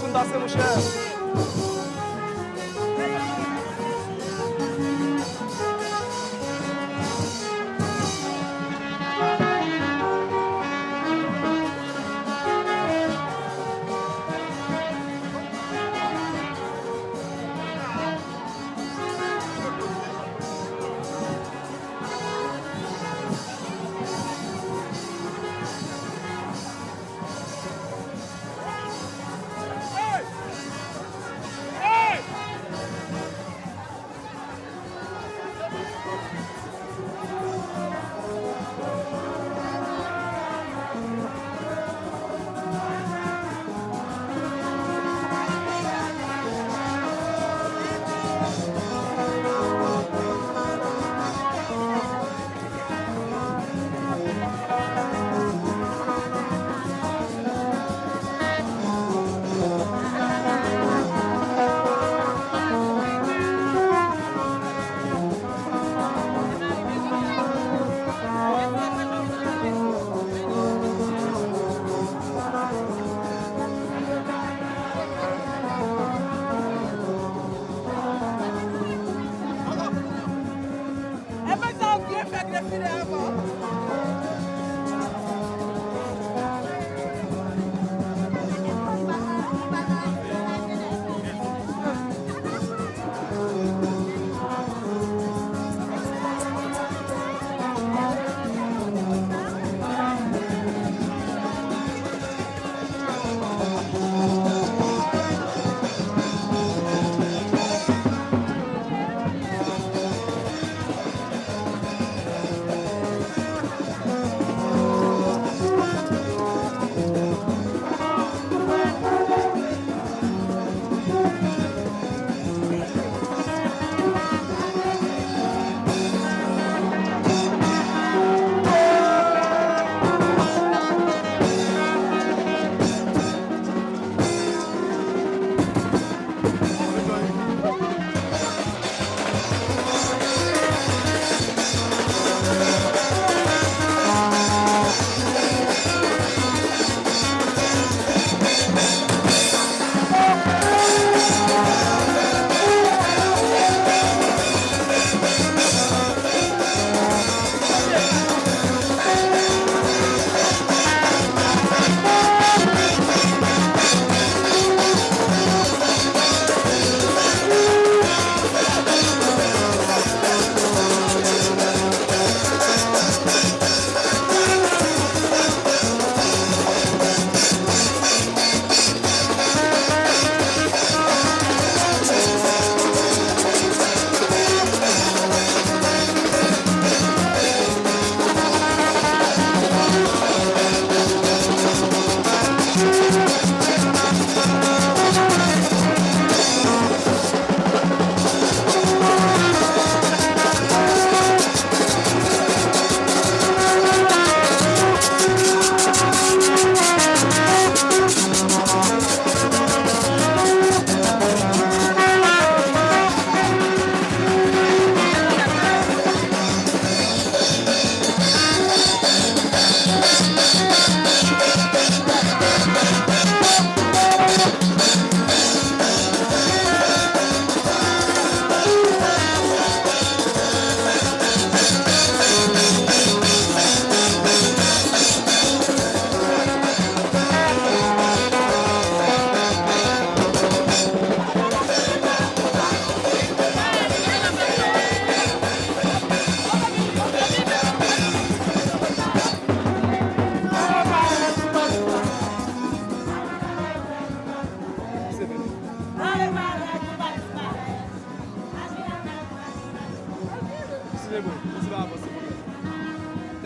pour danser, mon cher.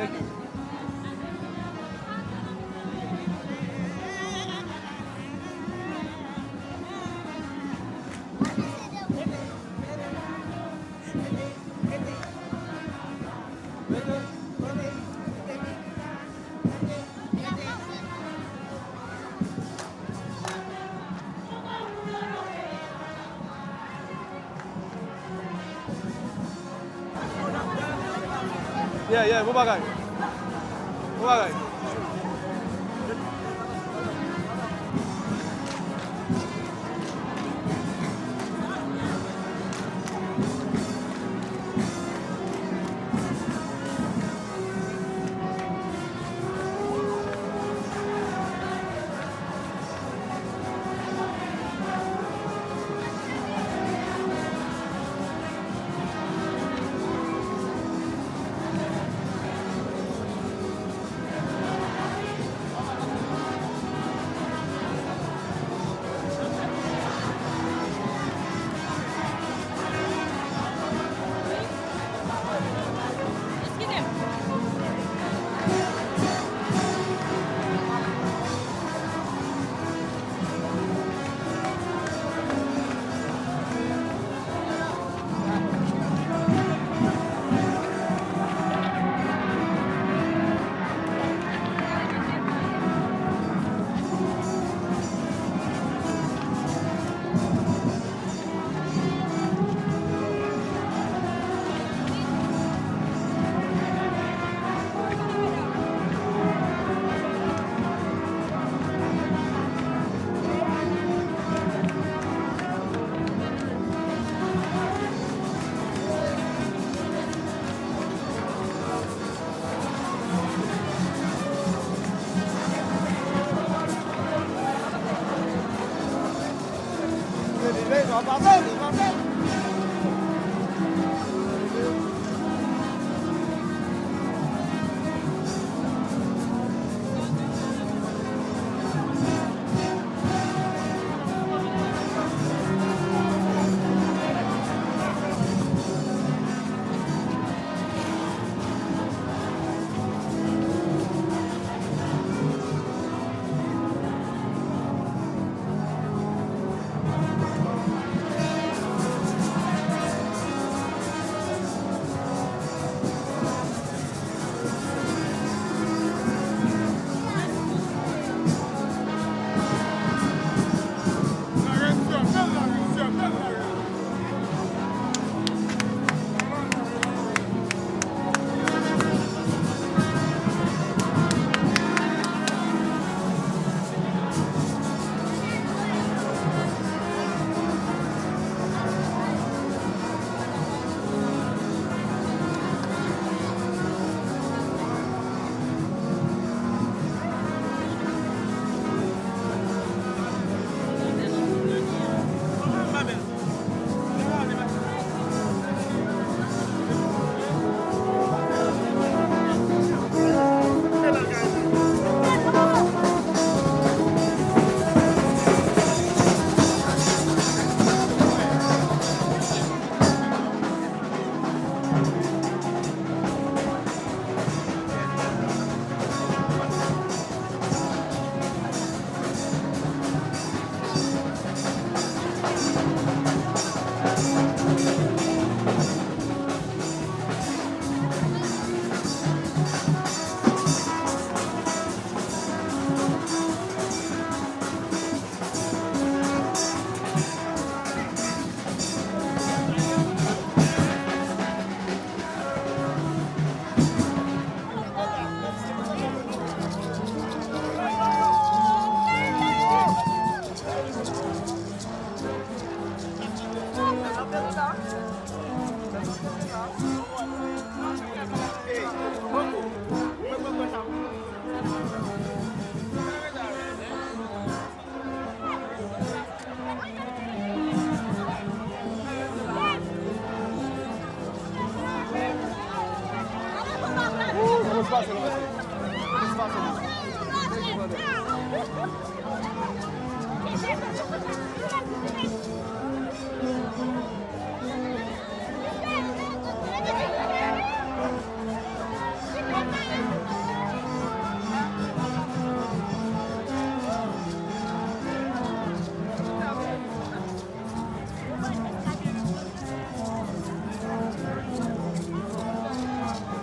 Thank you. Yeah, bu bagay. Bu bagay.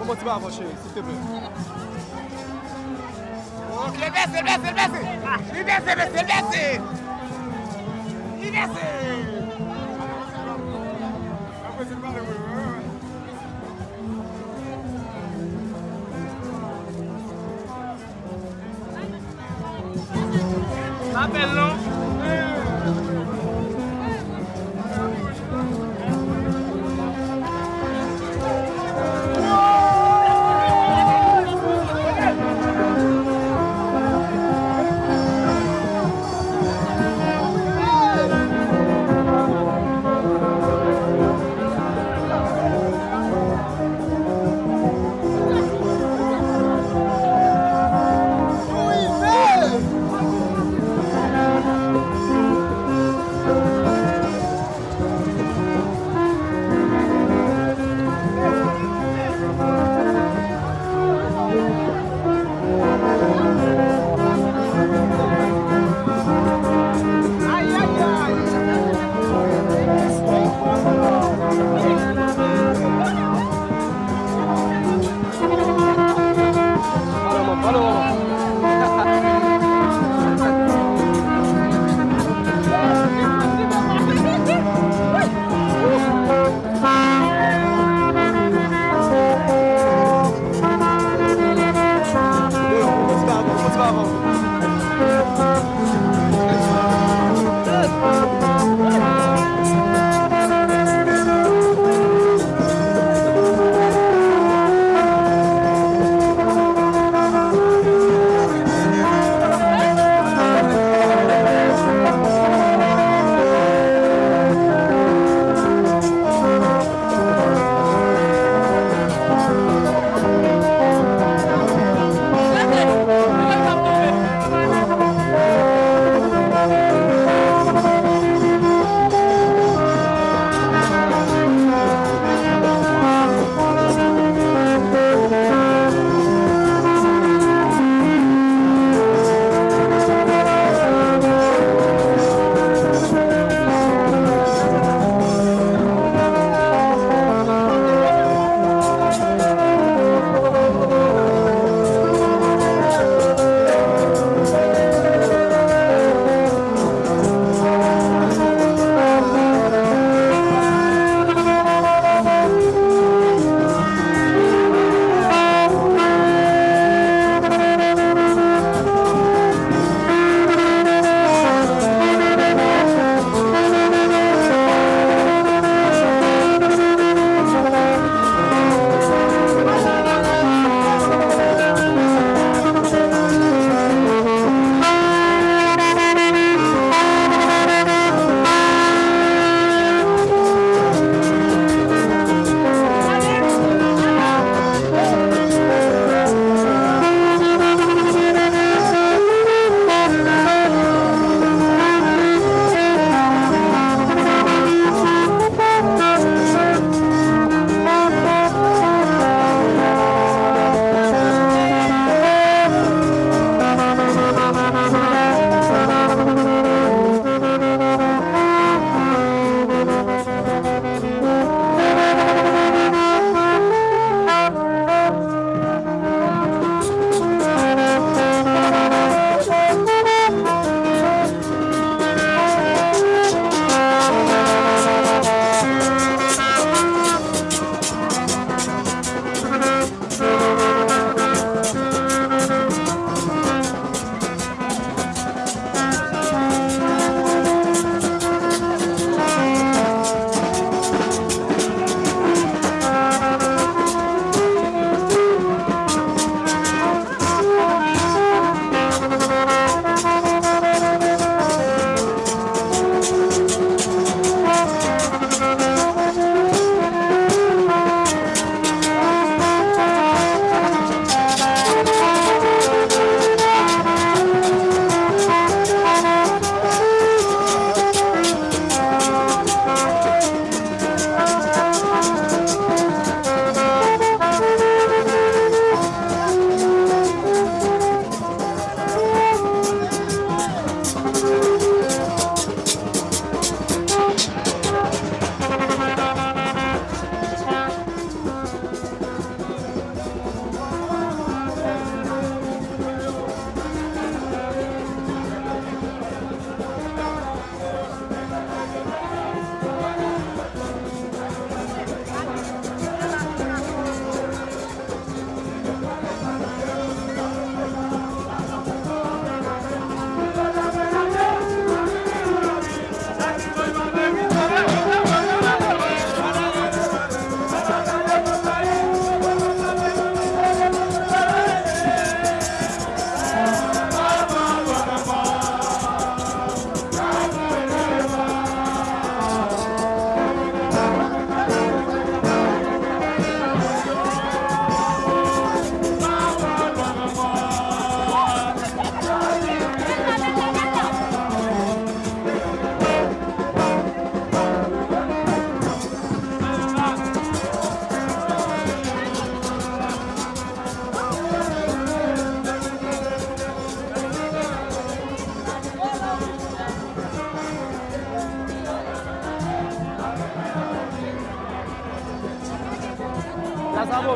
Comment tu vas approcher, s'il te plaît? Ok, baissez, baissez, baissez. Baissez, baissez, baissez. Baissez. Appelle-le.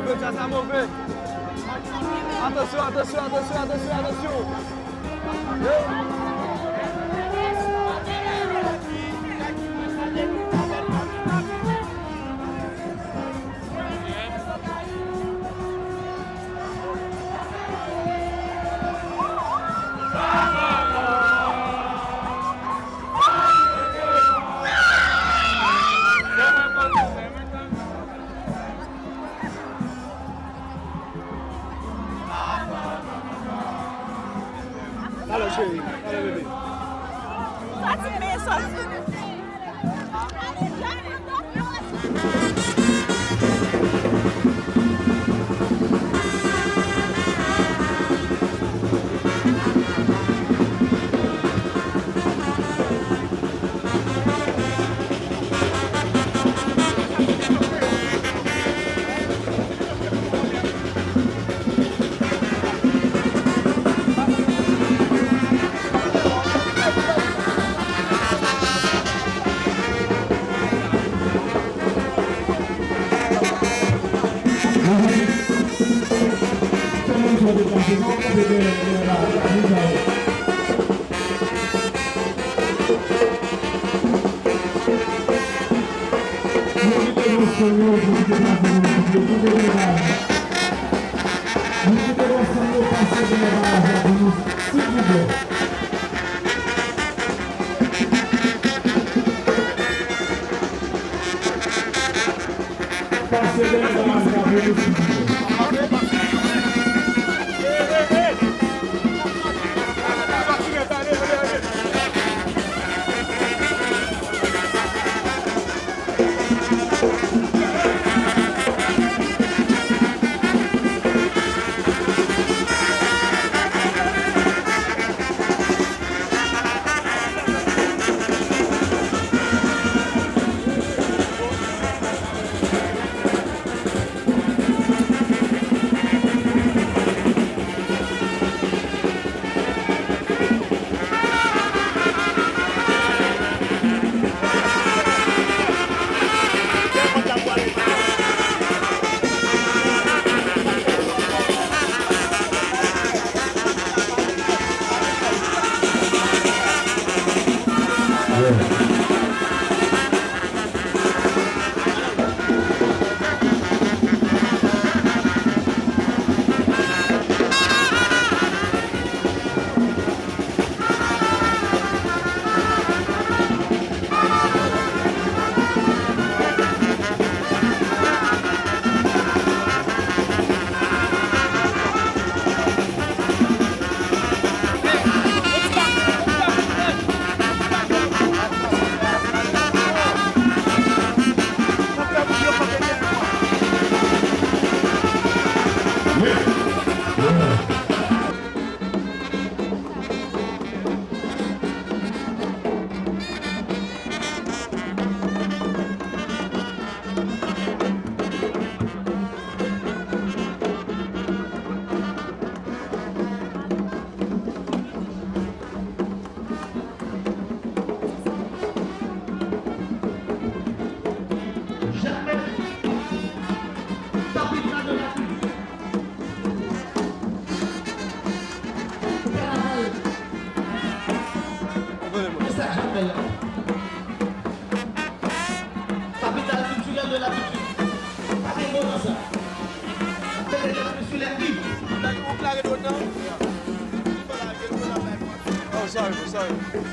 mauvais, ça mauvais. Attention, attention, attention, attention, attention. Allez, chérie, allez, bébé. Oh, sorry, sorry.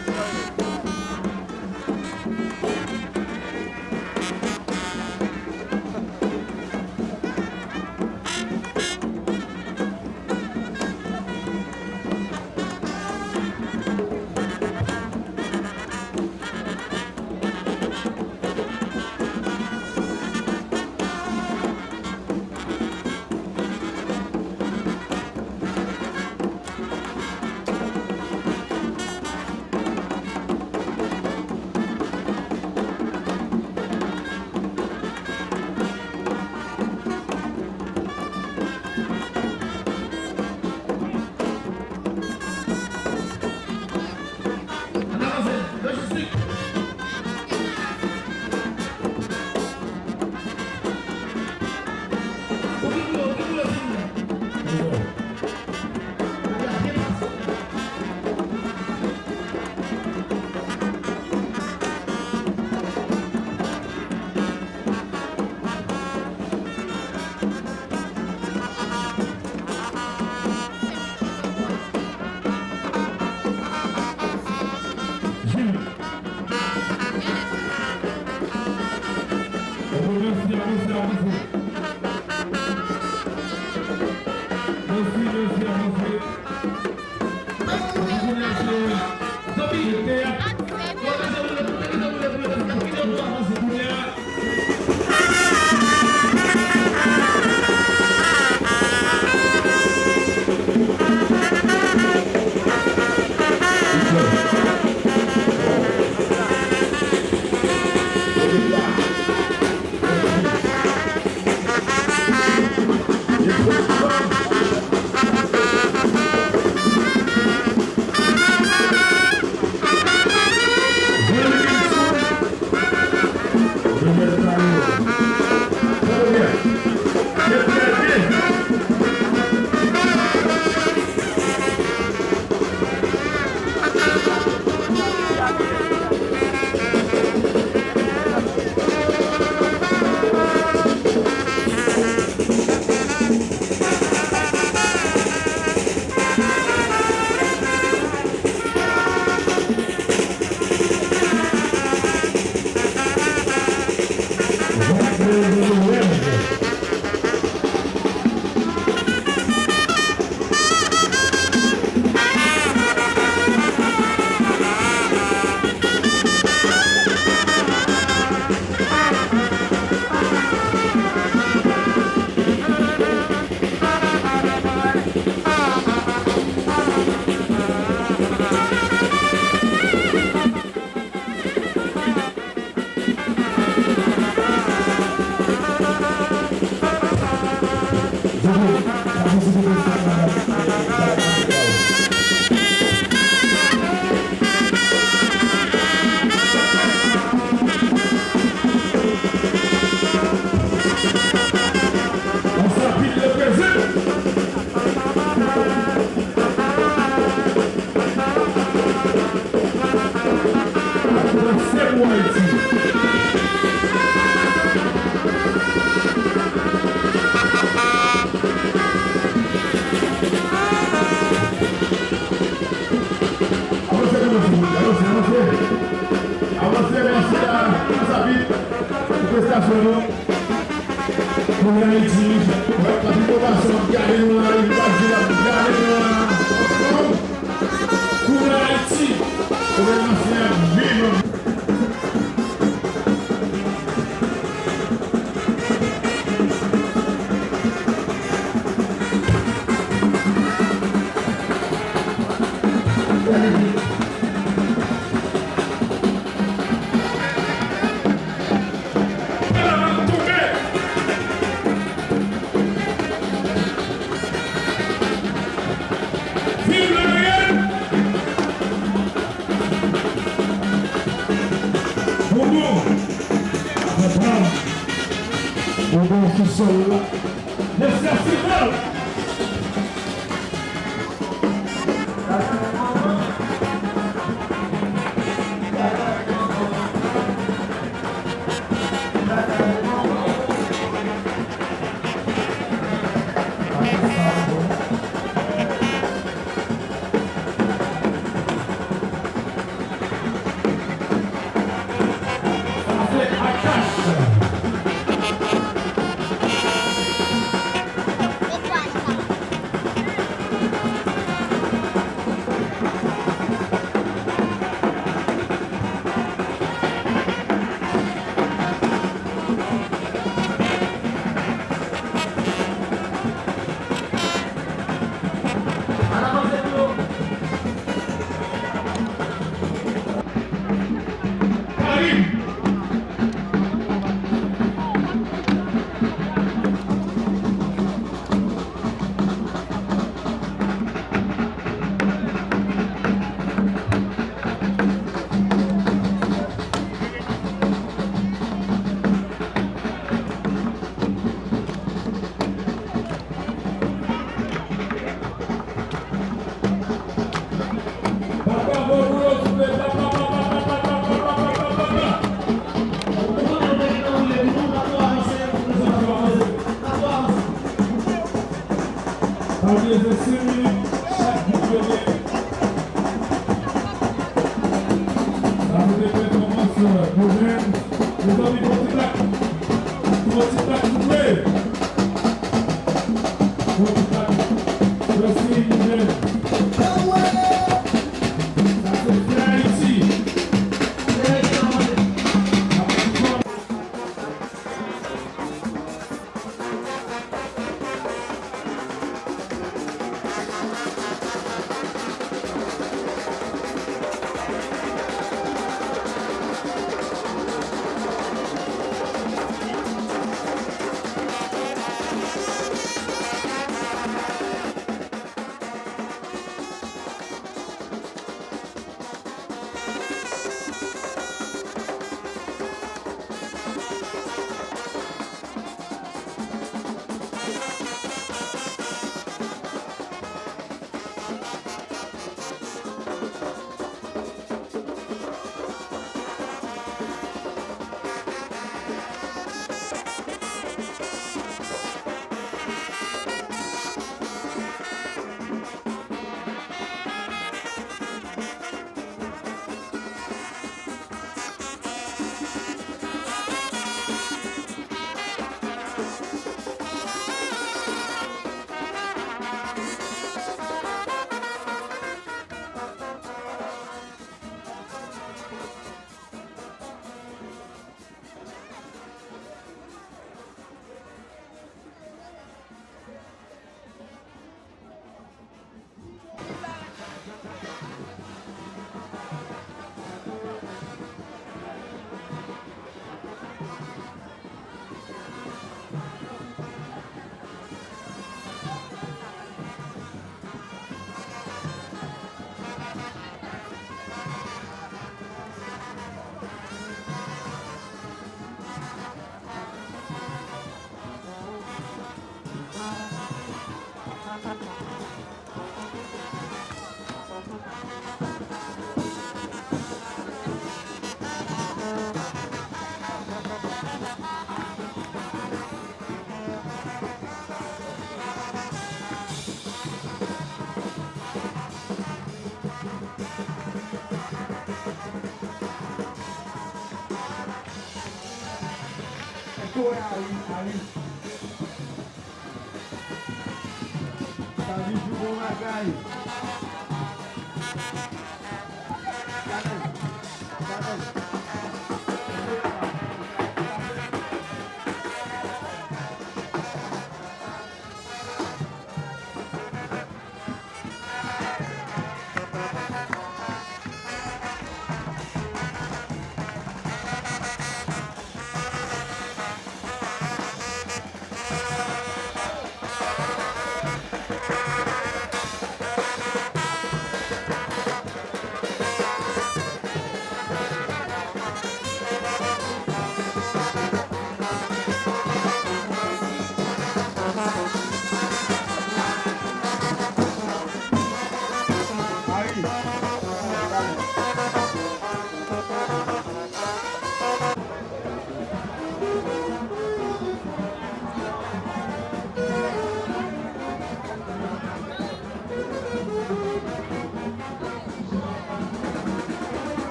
Let's go.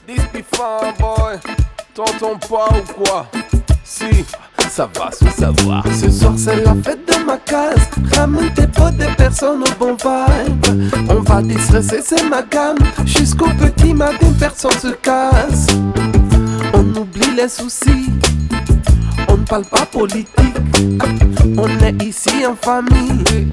This be fun boy, t'entends pas ou quoi? Si, ça va se savoir. Ce soir c'est la fête de ma case. Ramène tes potes, des personnes au bon vibe. On va déstresser, c'est ma gamme. Jusqu'au petit matin, personne se casse. On oublie les soucis. On ne parle pas politique. On est ici en famille.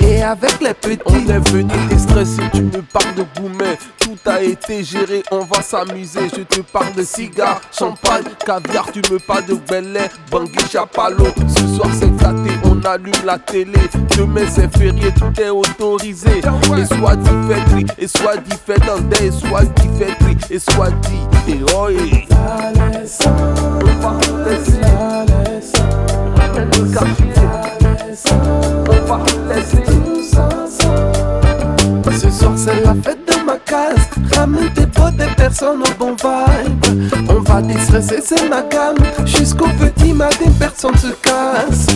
Et avec les petits. On est venu déstresser, tu me parles de gourmet. Tout a été géré, on va s'amuser. Je te parle de cigares, champagne, caviar. Tu me parles de Bel Air, Bangui, Chapalo. Ce soir c'est gâté, on allume la télé. Demain c'est férié, tout est autorisé. Et soit dit fêterie, et soit dit fête en day. Et soit dit fêterie, et soit dit et oh et on va laisser le quartier. On va laisser. Ce soir c'est la fête de ma case. Ramène tes potes, des personnes au bon vibe. On va déstresser, c'est ma gamme. Jusqu'au petit matin, personne se casse.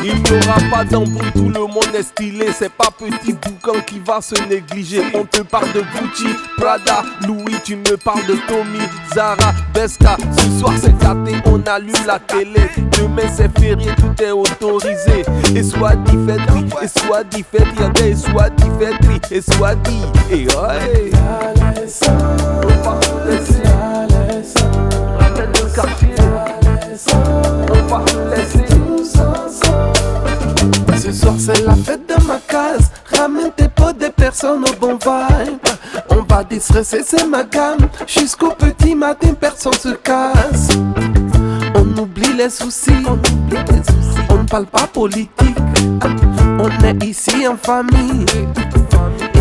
Il n'y aura pas d'embrouille, tout le monde est stylé. C'est pas petit boucan qui va se négliger. On te parle de Gucci, Prada, Louis. Tu me parles de Tommy, Zara, Beska. Ce soir c'est gâté, on allume la télé. Demain c'est férié, tout est autorisé. Et soit dit fêterie, et soit dit fêterie. Et soit dit fêterie, et soit dit et ouais. On va laisser le quartier. On va laisser. Ce soir c'est la fête de ma case. Ramène tes potes, des personnes au bon vibe. On va déstresser, c'est ma gamme. Jusqu'au petit matin, personne se casse. On oublie les soucis. On ne parle pas politique. On est ici en famille.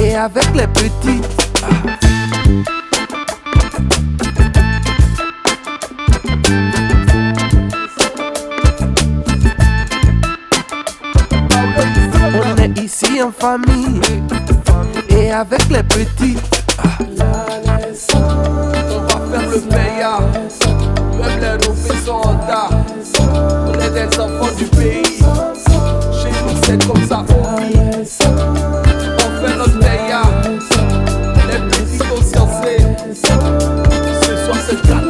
Et avec les petits. On est ici en famille. Et avec les petits. On va faire le paya. Même les roues sont en tas. On est des enfants du pays. Chez nous c'est comme ça on vit. On fait notre paya. Les petits consciencés. Ce soir c'est gâté.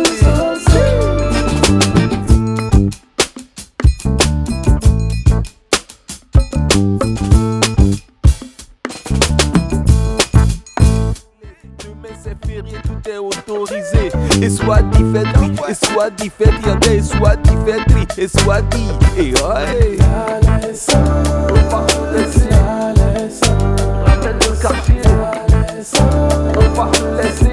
Tout est autorisé. Et soit dit fêterie, et soit dit fêterie. Et soit dit fêterie, et soit dit et ouais. On va laisser le quartier. On va laisser.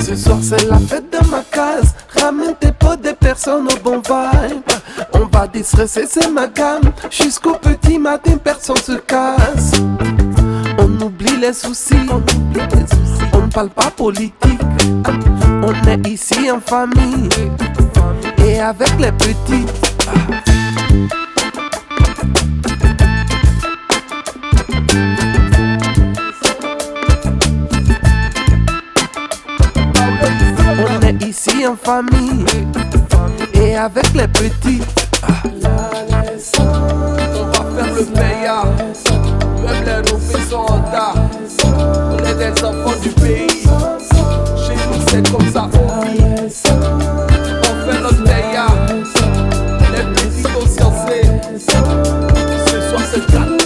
Ce soir c'est la fête de ma case. Ramène tes potes, des personnes personnes au bon vibe. On va déstresser, c'est ma gamme. Jusqu'au petit matin, personne se casse. On oublie les soucis, on ne parle pas politique. On est ici en famille et avec les petits. On est ici en famille et avec les petits. On va faire le paya, même les roupies sont en tas. On est des enfants du pays, chez nous c'est comme ça on vit. On fait notre paya, les petits consciencés. Ce soir c'est gâté.